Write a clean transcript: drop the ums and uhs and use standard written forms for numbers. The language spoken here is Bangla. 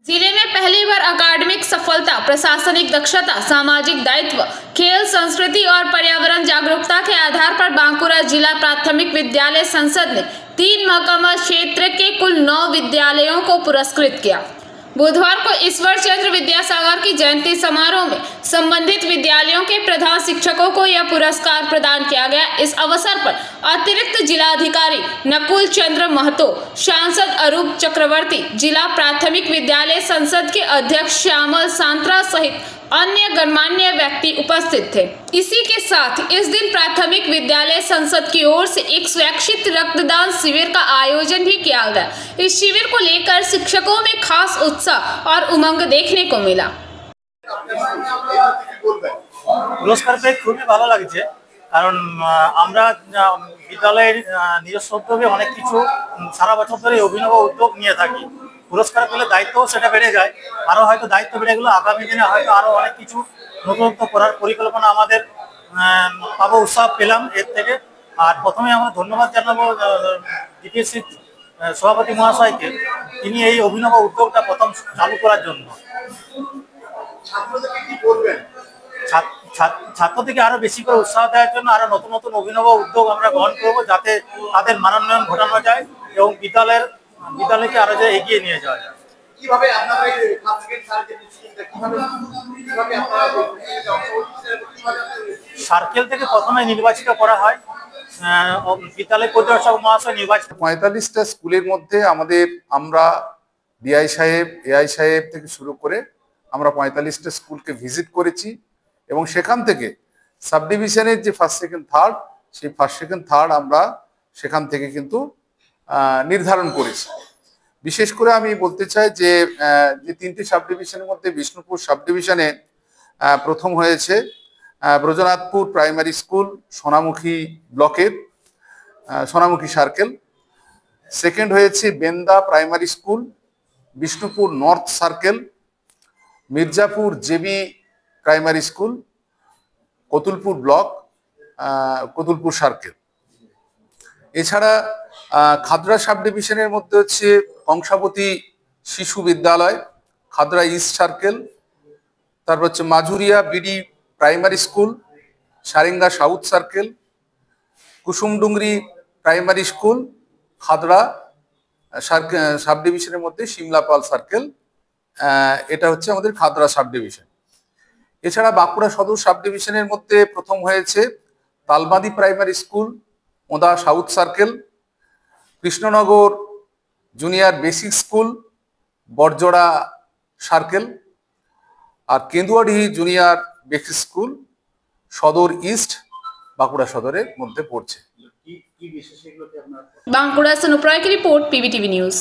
जिले में पहली बार अकादमिक सफलता, प्रशासनिक दक्षता, सामाजिक दायित्व, खेल, संस्कृति और पर्यावरण जागरूकता के आधार पर बांकुरा जिला प्राथमिक विद्यालय संसद ने 3 महकमा क्षेत्र के कुल 9 विद्यालयों को पुरस्कृत किया। बुधवार को ईश्वर चंद्र विद्यासागर की जयंती समारोह में संबंधित विद्यालयों के प्रधान शिक्षकों को यह पुरस्कार प्रदान किया गया। इस अवसर पर अतिरिक्त जिलाधिकारी नकुल चंद्र महतो, सांसद अरूप चक्रवर्ती, जिला प्राथमिक विद्यालय संसद के अध्यक्ष श्यामल सांत्रा सहित अन्य गणमान्य व्यक्ति उपस्थित थे। इसी के साथ इस दिन प्राथमिक विद्यालय संसद की ओर से एक स्वैच्छिक रक्तदान शिविर का आयोजन भी किया गया। इस शिविर को लेकर शिक्षकों में खास उत्साह और उमंग देखने को मिला। পুরস্কার পেয়ে খুবই ভালো লাগছে, কারণ আমরা বিদ্যালয়ের নিজস্ব উদ্যোগে অনেক কিছু সারা বছর ধরে অভিনব উদ্যোগ নিয়ে থাকি। পুরস্কার পেলে দায়িত্বও সেটা বেড়ে যায়, আরও হয়তো দায়িত্ব বেড়ে গেলে আগামী দিনে হয়তো আরও অনেক কিছু নতুনত্ব করার পরিকল্পনা আমাদের পাবো, উৎসাহ পেলাম এর থেকে। আর প্রথমে আমরা ধন্যবাদ জানাবো ডিপিএসসি সভাপতি মহাশয়কে, তিনি এই অভিনব উদ্যোগটা প্রথম চালু করার জন্য। ছাত্রদেরকে আরো বেশি করে উৎসাহ দেওয়ার জন্য আরো নতুন নতুন অভিনব উদ্যোগ আমরা গ্রহণ করবো, যাতে তাদের মানোন্নয়ন ঘটানো যায় এবং বিদ্যালয়কে আরো এগিয়ে নিয়ে যাওয়া যায়। সার্কেল থেকে প্রথমে নির্বাচিত করা হয়, বিদ্যালয় পরিদর্শক মহাশয় নির্বাচিত। 45টা স্কুলের মধ্যে আমরা ডিআই সাহেব, এআই সাহেব থেকে শুরু করে আমরা 45টা স্কুলকে ভিজিট করেছি এবং সেখান থেকে সাব ডিভিশনের যে ফার্স্ট সেকেন্ড থার্ড, সেই ফার্স্ট সেকেন্ড থার্ড আমরা সেখান থেকে কিন্তু নির্ধারণ করেছি। বিশেষ করে আমি বলতে চাই যে 3টি সাব ডিভিশনের মধ্যে বিষ্ণুপুর সাব ডিভিশনে প্রথম হয়েছে ব্রজনাথপুর প্রাইমারি স্কুল, সোনামুখী ব্লকের সোনামুখী সার্কেল। সেকেন্ড হয়েছে Benda primary school, Bishnupur north circle, Mirzapur JB primary school, Kotulpur block, Kotulpur circle. এছাড়া খাদরা সাব ডিভিশনের মধ্যে হচ্ছে কংসাবতী শিশু বিদ্যালয়, খাদরা ইস্ট সার্কেল, তারপর হচ্ছে Majuria BD primary school, Sarenga south circle, Kusumdungri primary school, Khatra sub ডিভিশনের মধ্যে সিমলাপাল সার্কেল। এটা হচ্ছে আমাদের খাদরা সাব ডিভিশন। এছাড়া বাঁকুড়া সদর সাব ডিভিশনের মধ্যে প্রথম হয়েছে Talbadi primary school, Onda south circle, Krishnanagar junior basic school, Barjora circle, আর Kenduadihi junior basic school Sadar east Bankura সদরের মধ্যে পড়ছে। बांकुड़ा से अनुप्राय की रिपोर्ट, पीबीटीवी न्यूज।